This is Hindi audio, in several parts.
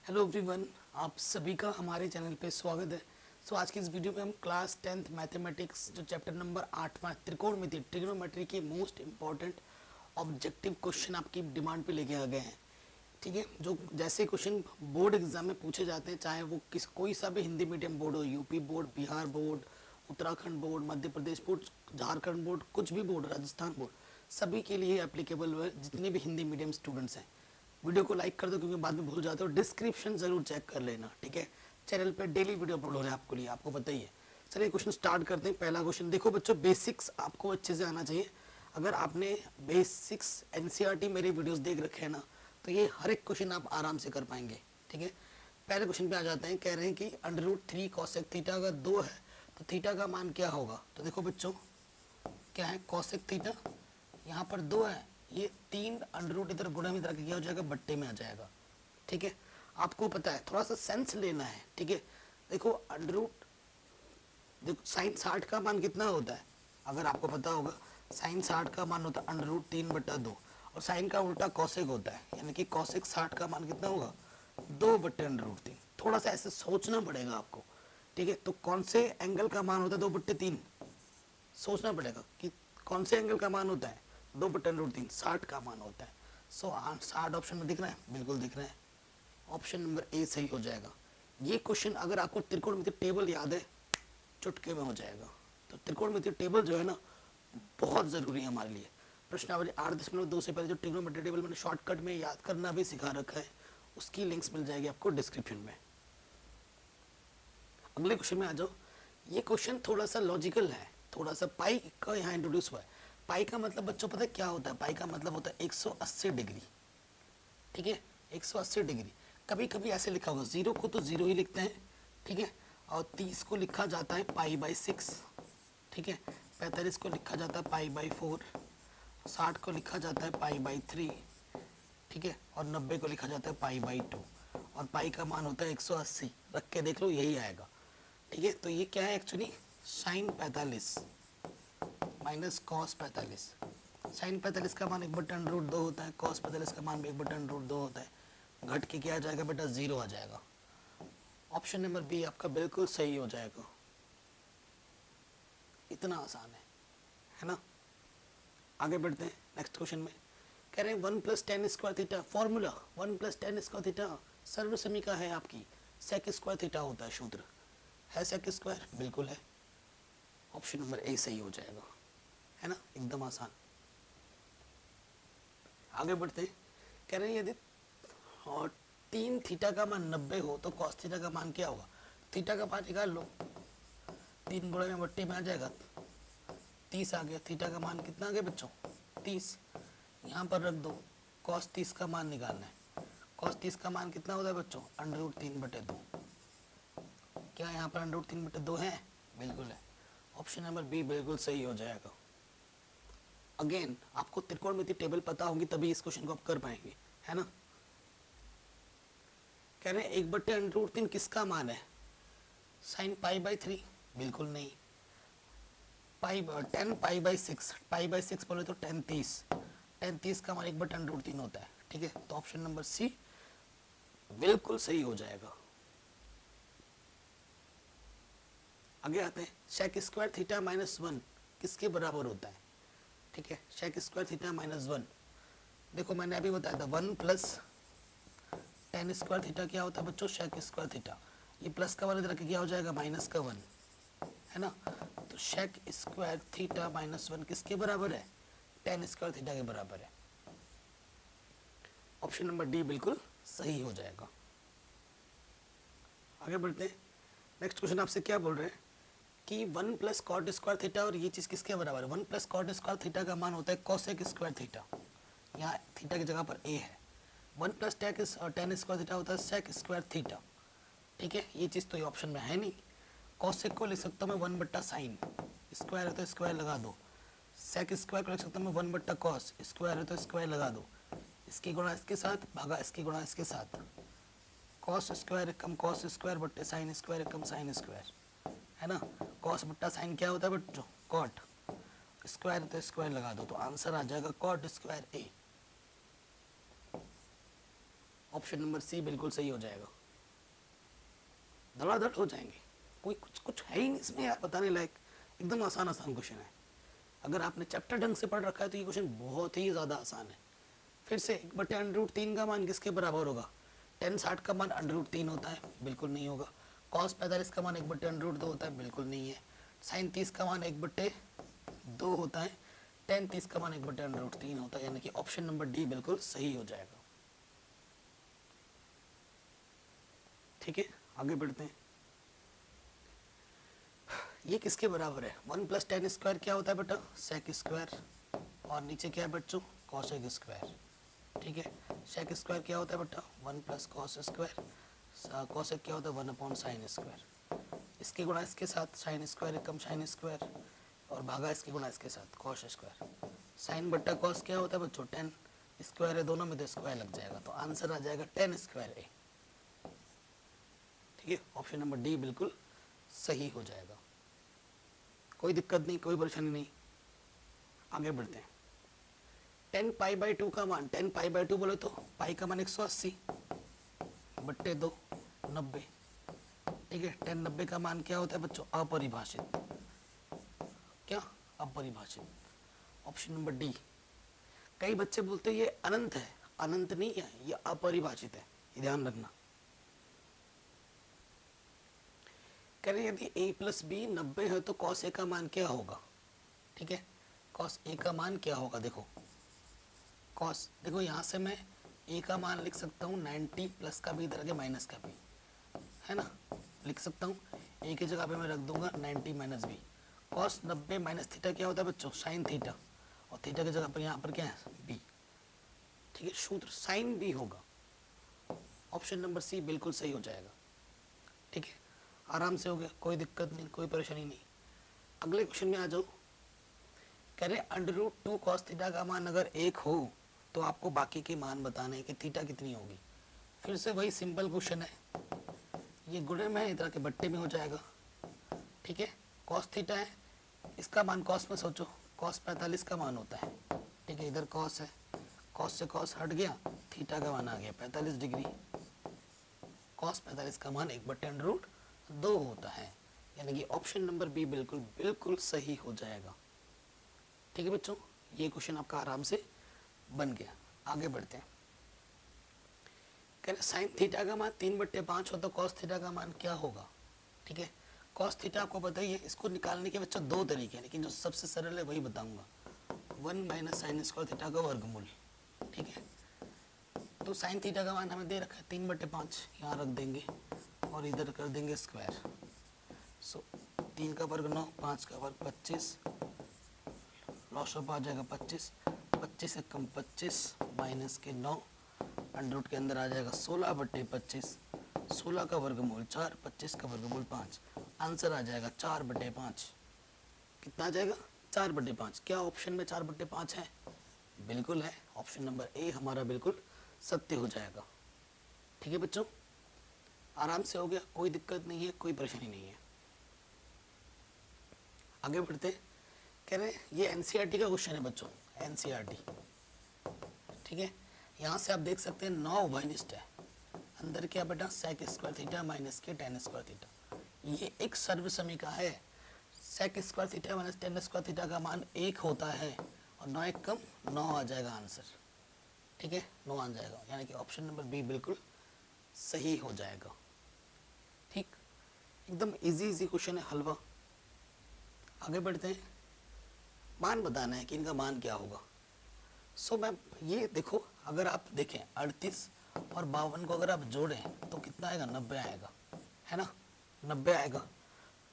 हेलो एवरीवन, आप सभी का हमारे चैनल पे स्वागत है। आज की इस वीडियो में हम क्लास 10th मैथमेटिक्स जो चैप्टर नंबर 8वां त्रिकोणमिति ट्रिग्नोमेट्री के मोस्ट इम्पॉर्टेंट ऑब्जेक्टिव क्वेश्चन आपकी डिमांड पे लेके आ गए हैं। ठीक है, जो जैसे क्वेश्चन बोर्ड एग्जाम में पूछे जाते हैं, चाहे वो कोई सा भी हिंदी मीडियम बोर्ड हो, UP board, Bihar board, Uttarakhand board, Madhya Pradesh board, Jharkhand board, कुछ भी बोर्ड, राजस्थान बोर्ड, सभी के लिए एप्लीकेबल है जितने भी हिंदी मीडियम स्टूडेंट्स हैं। वीडियो को लाइक कर दो क्योंकि बाद में भूल जाते हो। डिस्क्रिप्शन जरूर चेक कर लेना, ठीक है। चैनल पे डेली वीडियो अपलोड हो रहा है आपके लिए, आपको पता ही है। चलिए क्वेश्चन स्टार्ट करते हैं। पहला क्वेश्चन देखो बच्चों, बेसिक्स आपको अच्छे से आना चाहिए। अगर आपने बेसिक्स एनसीईआरटी मेरे वीडियोस देख रखे हैं ना, तो ये हर एक क्वेश्चन आप आराम से कर पाएंगे, ठीक है। पहले क्वेश्चन पे आ जाते हैं। कह रहे हैं कि √3 cosec थीटा अगर 2 है तो थीटा का मान क्या होगा। तो देखो बच्चों, क्या है cosec थीटा, यहाँ पर 2 है, ये 3 अंडर इधर गुणा में इधर क्या हो जाएगा, बट्टे में आ जाएगा, ठीक है। आपको पता है, थोड़ा सा सेंस लेना है, ठीक है। देखो देखो साइन 60 का मान कितना होता है, अगर आपको पता होगा, साइन 60 का मान होता है √3/2, और साइन का उल्टा कॉसेक होता है, यानी कि कॉसेक 60 का मान कितना होगा, 2/√3। थोड़ा सा ऐसे सोचना पड़ेगा आपको, ठीक है। तो कौन से एंगल का मान होता है 2/3, सोचना पड़ेगा कि कौन से एंगल का मान होता है 2/√3, 60 का मान होता है। 60 ऑप्शन में दिख रहा है, बिल्कुल दिख रहा है। ऑप्शन नंबर ए सही हो जाएगा। ये क्वेश्चन अगर आपको त्रिकोणमिति टेबल याद है, चुटके में हो जाएगा। तो त्रिकोणमिति टेबल जो है ना, बहुत जरूरी है हमारे लिए। प्रश्नावली 8.2 से पहले जो ट्रिग्नोमेट्री टेबल मैंने शॉर्टकट में याद करना भी सिखा रखा है, उसकी लिंक्स मिल जाएगी आपको डिस्क्रिप्शन में। अगले क्वेश्चन में आ जाओ। ये क्वेश्चन थोड़ा सा लॉजिकल है, थोड़ा सा पाई का यहाँ इंट्रोड्यूस हुआ है। पाई का मतलब बच्चों पता है क्या होता है, पाई का मतलब होता है 180 डिग्री, ठीक है, 180 डिग्री। कभी कभी ऐसे लिखा होगा, 0 को तो 0 ही लिखते हैं, ठीक है, और 30 को लिखा जाता है π/6, ठीक है, 45 को लिखा जाता है π/4, 60 को लिखा जाता है π/3, ठीक है, और 90 को लिखा जाता है π/2, और पाई का मान होता है 180। रख के देख लो, यही आएगा, ठीक है। तो ये क्या है एक्चुअली, साइन 45 माइनस कॉस 45। साइन 45 का मान 1/√2 होता है, कॉस 45 का मान भी 1/√2 होता है। घट के क्या आ जाएगा बेटा, 0 आ जाएगा। ऑप्शन नंबर बी आपका बिल्कुल सही हो जाएगा। इतना आसान है ना। आगे बढ़ते हैं नेक्स्ट क्वेश्चन में। कह रहे हैं 1+tan² theta, formula 1+tan² theta सर्व समीका है आपकी, sec² थीटा होता है सूत्र, है sec², बिल्कुल है। ऑप्शन नंबर ए सही हो जाएगा, है ना, एकदम आसान। आगे बढ़ते हैं। कह रहे हैं यदि और 3 थीटा का मान 90 हो तो cos थीटा का मान क्या होगा। थीटा का मान निकाल लो, 3 गुणे में बट्टे में आ जाएगा, 30 आ गया। थीटा का मान कितना आ गया बच्चों, 30, यहाँ पर रख दो। cos 30 का मान निकालना है। cos 30 का मान कितना होता है बच्चों, √3/2। क्या यहाँ पर √3/2 है, बिल्कुल है। ऑप्शन नंबर बी बिल्कुल सही हो जाएगा। अगेन आपको त्रिकोणमिति टेबल पता होगी तभी इस क्वेश्चन को आप कर पाएंगे, है ना। कह रहे हैं 1/√3 किसका मान है, साइन π/3, बिल्कुल नहीं। tan π/6, π/6 बोले तो tan 30 का मान 1/√3 होता है, ठीक है। तो ऑप्शन नंबर सी बिल्कुल सही हो जाएगा। आगे आते हैं। sec² थीटा -1 किसके बराबर होता है, ठीक है। sec² थीटा -1, देखो मैंने अभी बताया था 1+tan² थीटा क्या होता है बच्चों, sec² थीटा। ये प्लस का 1 इधर क्या हो जाएगा, माइनस का 1, है ना। तो sec² थीटा -1 किसके बराबर है, tan² थीटा के बराबर है। ऑप्शन नंबर डी बिल्कुल सही हो जाएगा। आगे बढ़ते हैं। नेक्स्ट क्वेश्चन आपसे क्या बोल रहे हैं कि 1+cot² थीटा, और ये चीज़ किसके बराबर है, 1+cot² थीटा का मान होता है cosec² थीटा, यहाँ थीटा की जगह पर ए है। 1+tan² थीटा होता है sec² थीटा, ठीक है। ये चीज़ तो ये ऑप्शन में है नहीं। cosec को लिख सकता हूँ मैं 1/sin, स्क्वायर है तो स्क्वायर लगा दो। sec² को लिख सकता हूँ मैं 1/cos, स्क्वायर है तो स्क्वायर लगा दो। इसकी गुणा इसके साथ, भागा इसकी गुणा इसके साथ। cos² कम cos² बट्टे sin² कम sin², है ना। cos बट्टा sin क्या होता है बच्चों, cot, स्क्वायर तो स्क्वायर लगा दो, तो आंसर आ जाएगा cot² A। Option number C बिल्कुल सही हो जाएगा। धड़ाधड़ हो जाएंगे, कोई कुछ कुछ है ही नहीं इसमें यार बताने लायक, एकदम आसान आसान क्वेश्चन है। अगर आपने चैप्टर ढंग से पढ़ रखा है तो ये क्वेश्चन बहुत ही ज़्यादा आसान है। फिर से 1/√3 का मान किसके बराबर होगा? टेन 60 का मान √3 होता है, बिल्कुल नहीं होगा। कॉस 45 का मान 1/√2 होता है, बिल्कुल नहीं है। साइन 30 का मान 1/2 होता है, टेन 30 का मान 1/√3 होता है, यानी कि ऑप्शन नंबर डी बिल्कुल सही हो जाएगा। ठीक है, आगे बढ़ते हैं। ये किसके बराबर है? 1 + tan² क्या होता है बेटा? sec²। और नीचे क्या है बच्चों? cosec²। ठीक है, sec² क्या होता है बेटा? 1 + cos²। cosec क्या होता है? 1/sin²। इसके गुणा इसके साथ sin² कम sin², और भागा इसके गुणा इसके साथ cos²। साइन बट्टा कॉस क्या होता है बच्चों? tan स्क्वायर है, दोनों में तो स्क्वायर लग जाएगा, तो आंसर आ जाएगा tan²a। ठीक है, ऑप्शन नंबर डी बिल्कुल सही हो जाएगा। कोई दिक्कत नहीं, कोई परेशानी नहीं। आगे बढ़ते हैं। 10π/2 का मान, 10π/2 बोले तो पाई का मान 180 बट्टे 2 90। ठीक है, 10 90 का मान क्या होता है बच्चों? अपरिभाषित। क्या? अपरिभाषित। Option number D. कई बच्चे बोलते हैं ये अनंत है, अनंत नहीं है, ये अपरिभाषित है, ये ध्यान रखना। कह रहे यदि a + b 90 है तो cos a का मान क्या होगा? ठीक है, cos a का मान क्या होगा? देखो cos, देखो यहाँ से मैं a का मान लिख सकता हूँ 90 प्लस का भी, इधर आगे माइनस का भी, है ना, लिख सकता हूँ। a की जगह पे मैं रख दूंगा 90 - b। cos 90 माइनस थीटा क्या होता है बच्चों? sin थीटा, और थीटा की जगह पर यहाँ पर क्या है? b। ठीक है, सूत्र sin b होगा। ऑप्शन नंबर सी बिल्कुल सही हो जाएगा। ठीक है, आराम से हो गया, कोई दिक्कत नहीं, कोई परेशानी नहीं। अगले क्वेश्चन में आ जाओ। कह रहे √2 cos थीटा का मान अगर 1 हो तो आपको बाकी के मान बताने हैं कि थीटा कितनी होगी। फिर से वही सिंपल क्वेश्चन है, ये गुणे में इधर के बट्टे में हो जाएगा। ठीक है, cos थीटा है, इसका मान cos में सोचो, cos 45 का मान होता है। ठीक है, इधर cos है, cos से cos हट गया, थीटा का मान आ गया 45 डिग्री। cos 45 का मान 1/√2 होता है, यानी कि ऑप्शन नंबर बी बिल्कुल बिल्कुल सही हो जाएगा। ठीक है बच्चों, ये क्वेश्चन आपका आराम से बन गया। आगे बढ़ते हैं। कह रहे साइन थीटा का मान 3/5 हो तो cos थीटा का मान क्या होगा? ठीक है, cos थीटा आपको बताइए, इसको निकालने के बच्चों दो तरीके हैं, लेकिन जो सबसे सरल है वही बताऊंगा। 1 - sin² थीटा का वर्गमूल। ठीक है, तो साइन थीटा का मान हमें दे रखा है 3/5, यहाँ रख देंगे और इधर कर देंगे स्क्वायर। सो 3 का वर्ग 9, 5 का वर्ग 25, लॉस ऑफ आ जाएगा 25, 25 से कम 25 माइनस के 9, अंडर के अंदर आ जाएगा 16/25, 16 का वर्गमूल 4, 25 का वर्गमूल 5, आंसर आ जाएगा 4/5। कितना आ जाएगा? 4/5। क्या ऑप्शन में 4/5 है? बिल्कुल है, ऑप्शन नंबर ए हमारा बिल्कुल सत्य हो जाएगा। ठीक है बच्चों, आराम से हो गया, कोई दिक्कत नहीं है, कोई परेशानी नहीं है। आगे बढ़ते हैं। कह रहे ये एनसीईआरटी का क्वेश्चन है बच्चों, एनसीईआरटी। ठीक है, यहाँ से आप देख सकते हैं 9 उभयनिष्ठ है, अंदर क्या बेटा? sec² थीटा माइनस के tan² थीटा। ये एक सर्व समीका है, sec² theta minus tan² theta का मान 1 होता है, और 9 1 कम 9 आ जाएगा आंसर। ठीक है, 9 आ जाएगा, यानी कि ऑप्शन नंबर बी बिल्कुल सही हो जाएगा। ठीक, एकदम इजी क्वेश्चन है, हलवा। आगे बढ़ते हैं। मान बताना है कि इनका मान क्या होगा। सो मैम ये देखो, अगर आप देखें 38 और 52 को अगर आप जोड़ें तो कितना आएगा? 90 आएगा, है ना, 90 आएगा।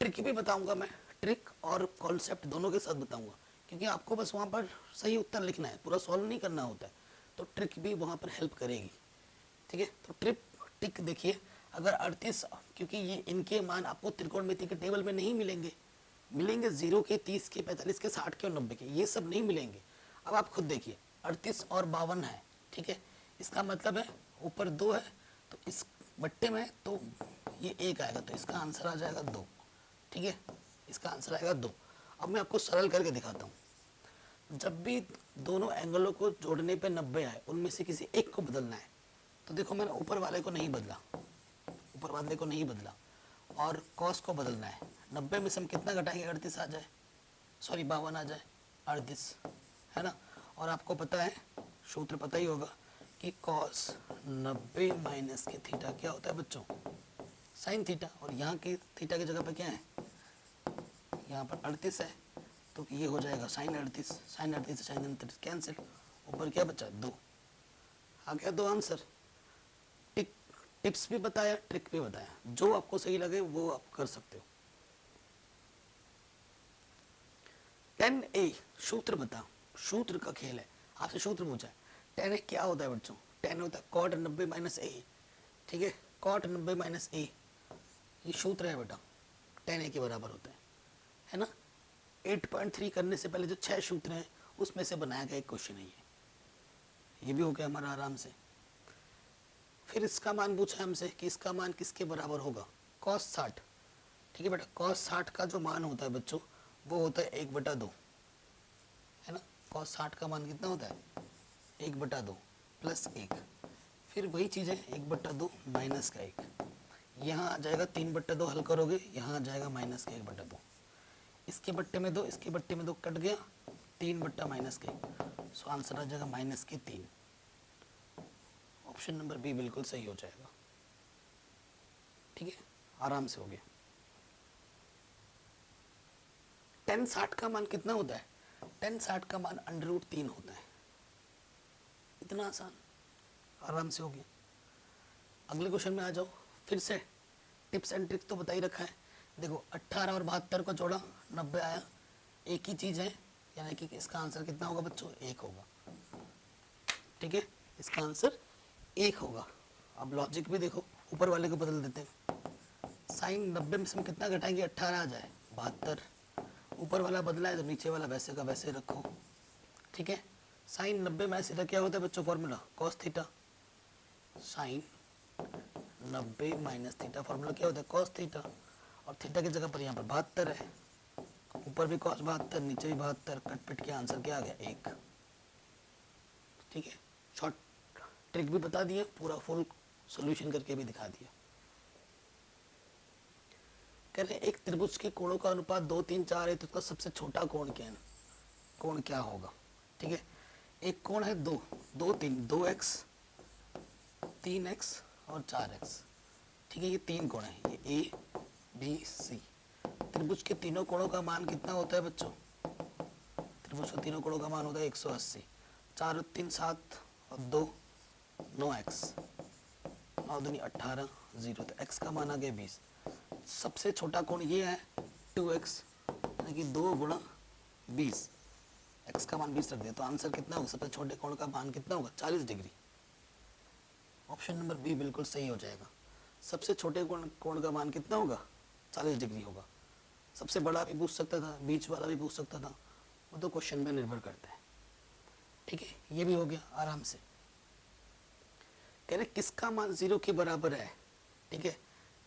ट्रिक भी बताऊंगा मैं, ट्रिक और कॉन्सेप्ट दोनों के साथ बताऊंगा, क्योंकि आपको बस वहाँ पर सही उत्तर लिखना है, पूरा सॉल्व नहीं करना होता है, तो ट्रिक भी वहाँ पर हेल्प करेगी। ठीक है, तो ट्रिक देखिए, अगर 38, क्योंकि ये इनके मान आपको त्रिकोणमिति के टेबल में नहीं मिलेंगे, मिलेंगे 0 के, 30 के, 45 के, 60 के और 90 के, ये सब नहीं मिलेंगे। अब आप खुद देखिए, 38 और 52 है। ठीक है, इसका मतलब है ऊपर 2 है, तो इस बट्टे में तो ये 1 आएगा, तो इसका आंसर आ जाएगा 2। ठीक है, इसका आंसर आएगा 2। अब मैं आपको सरल करके दिखाता हूँ। जब भी दोनों एंगलों को जोड़ने पे 90 आए, उनमें से किसी एक को बदलना है। तो देखो मैंने ऊपर वाले को नहीं बदला, ऊपर वाले को नहीं बदला, और कॉस को बदलना है। 90 में से हम कितना घटाएंगे, 38 आ जाए, सॉरी 52 आ जाए, 38, है ना। और आपको पता है, सूत्र पता ही होगा कि कॉस 90 माइनस के थीटा क्या होता है बच्चों, साइन थीटा। और यहाँ की थीटा की जगह पे क्या है, यहाँ पर 38 है, तो ये हो जाएगा साइन 38, साइन 38 से साइन 38 कैंसिल, ऊपर क्या बचा 2, आ गया 2 आंसर। टिप्स भी बताया, ट्रिक भी बताया, जो आपको सही लगे वो आप कर सकते हो। 10a सूत्र बता, सूत्र का खेल है, आपसे सूत्र पूछा है। 10a क्या होता है बच्चों, 10 होता है cot 90 माइनस a, ठीक है, cot 90 माइनस a, ये सूत्र है बेटा, 10a के बराबर होता है ना। 8.3 करने से पहले जो 6 सूत्र हैं उसमें से बनाया गया एक क्वेश्चन है ये भी हो गया हमारा आराम से। फिर इसका मान पूछा हमसे कि इसका मान किसके बराबर होगा, cos 60, ठीक है बेटा। cos 60 का जो मान होता है बच्चों वो होता है 1/2, है ना। cos 60 का मान कितना होता है, 1/2 प्लस 1, फिर वही चीज़ है 1/2 माइनस का 1, यहाँ आ जाएगा 3/2, हल करोगे यहाँ आ जाएगा माइनस का 1/2, इसके बट्टे में 2, इसके बट्टे में 2 कट गया, 3/-1, सो आंसर आ जाएगा माइनस के 3। ऑप्शन नंबर बी बिल्कुल सही हो जाएगा, ठीक है, आराम से हो गया। 10 60 का मान कितना होता है, 10 60 का मान √3 होता है, इतना आसान, आराम से हो गया। अगले क्वेश्चन में आ जाओ, फिर से टिप्स एंड ट्रिक तो बता ही रखा है। देखो 18 और 72 को जोड़ा 90 आया, एक ही चीज़ है, यानी कि इसका आंसर कितना होगा बच्चों, 1 होगा, ठीक है, इसका आंसर 1 होगा। अब लॉजिक भी देखो, ऊपर वाले को बदल देते हैं, साइन 90 में से हम कितना घटाएंगे, 18 आ जाए, 72, ऊपर वाला बदला है तो नीचे वाला वैसे का वैसे रखो, ठीक है। साइन 90 में सीधा क्या होता है बच्चों, formula cos theta, sine 90 minus theta, formula क्या होता है कॉस थीटा, और थीटा की जगह पर यहाँ पर 72 है, ऊपर भी कॉस 72, नीचे भी 72, कट पिट के आंसर क्या आ गया, 1, ठीक है। शॉर्ट ट्रिक भी बता दिया, पूरा फुल सॉल्यूशन करके भी दिखा दिया। कह रहे एक त्रिभुज के कोणों का अनुपात 2 3 4 है, तो उसका सबसे छोटा कोण क्या है, कोण क्या होगा, ठीक है। एक कोण है 2 2 3, 2x 3x और 4x, ठीक है, ये 3 कोण है, ये ए बी सी। त्रिभुज के तीनों कोणों का मान कितना होता है बच्चों, त्रिभुज के तीनों कोणों का मान होता है 180, 4 और 3 7 और 2 9x, 9 दूनी 18, 0, तो x का मान आ गया 20। सबसे छोटा कोण ये है 2x, यानी कि 2 गुणा 20, x का मान 20 रख दिया, तो आंसर कितना होगा, सबसे छोटे कोण का मान कितना होगा, 40 डिग्री। ऑप्शन नंबर बी बिल्कुल सही हो जाएगा, सबसे छोटे कोण का मान कितना होगा, 40 डिग्री होगा। सबसे बड़ा भी पूछ सकता था, बीच वाला भी पूछ सकता था, वो तो क्वेश्चन में निर्भर करता है, ठीक है। ये भी हो गया आराम से। कह रहे किसका मान 0 के बराबर है, ठीक है,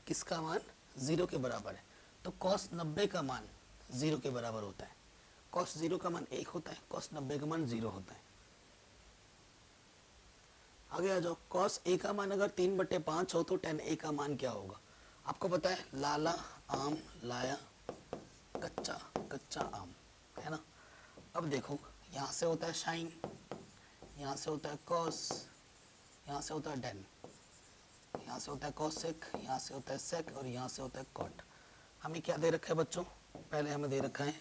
किसका मान 0 के बराबर है, तो cos 90 का मान 0 के बराबर होता है, cos 0 का मान 1 होता है, cos 90 का मान 0 होता है। आगे आ जाओ, cos a का मान अगर 3/5 हो तो tan a का मान क्या होगा। आपको पता है लाला आम लाया कच्चा कच्चा आम, है ना। अब देखो यहाँ से होता है साइन, यहाँ से होता है cos, यहाँ से होता है tan, यहाँ से होता है cosec, यहाँ से होता है sec और यहाँ से होता है cot। हमें क्या दे रखा है बच्चों, पहले हमें दे रखा है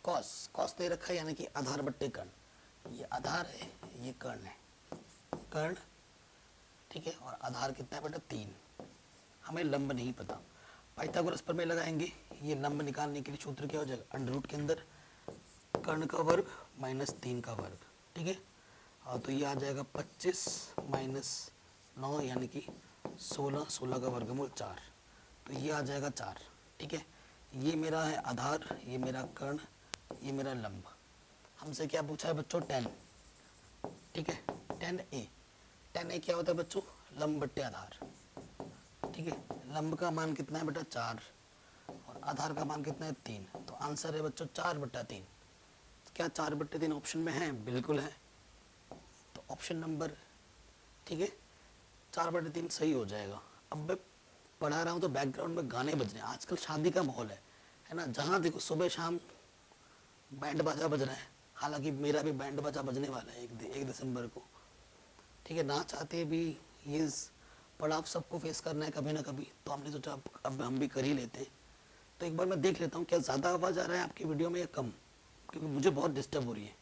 cos दे रखा है, यानी कि आधार बट्टे कर्ण, ये आधार है ये कर्ण है, कर्ण, ठीक है, और आधार कितना है बेटा 3। हमें लंब नहीं पता, पाइथागोरस प्रमेय लगाएंगे, ये लंब निकालने के लिए सूत्र क्या हो जाएगा, अंडर रूट के अंदर कर्ण का वर्ग माइनस 3 का वर्ग, ठीक है, और तो ये आ जाएगा 25 माइनस 9 यानी कि 16, 16 का वर्गमूल 4, तो ये आ जाएगा 4, ठीक है। ये मेरा है आधार, ये मेरा कर्ण, ये मेरा लंब। हमसे क्या पूछा है बच्चों, tan, ठीक है, tan a क्या होता है बच्चों, लंब बट्टे आधार, ठीक है। लंब का मान कितना है बेटा 4 और आधार का मान कितना है 3, तो आंसर है बच्चों 4/3। क्या 4/3 ऑप्शन में है, बिल्कुल है, तो ऑप्शन नंबर ठीक है, 4/3 सही हो जाएगा। अब मैं पढ़ा रहा हूँ तो बैकग्राउंड में गाने बज रहे हैं, आजकल शादी का माहौल है ना, जहाँ देखो सुबह शाम बैंड बाजा बज रहा है। हालांकि मेरा भी बैंड बाजा बजने वाला है 1 दिसंबर को, ठीक है, ना चाहते भी ये पड़ाव सबको फेस करना है कभी ना कभी, तो हमने सोचा अब हम भी कर ही लेते हैं। तो एक बार मैं देख लेता हूँ क्या ज़्यादा आवाज़ आ रहा है आपकी वीडियो में या कम, क्योंकि मुझे बहुत डिस्टर्ब हो रही है।